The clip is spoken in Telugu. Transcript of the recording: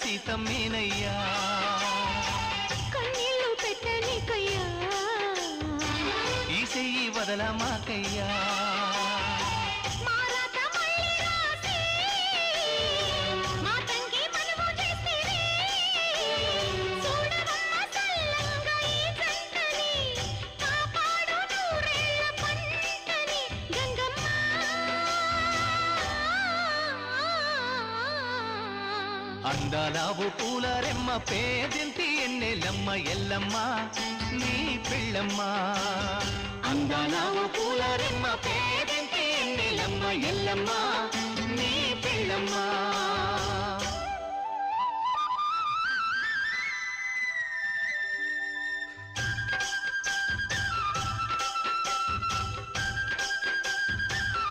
సీతమ్మేనయ్యా కన్నీళ్ళు పెట్టనికయ్యా ఈ చెయ్యి వదలమాకయ్యా అందాలావు పూలరెమ్మ పేదింటి ఎన్నెలమ్మ ఎల్లమ్మ నీ పిల్లమ్మ అందాలావు పూలరెమ్మ పేదింటి ఎన్నెలమ్మ ఎల్లమ్మ నీ పిల్లమ్మ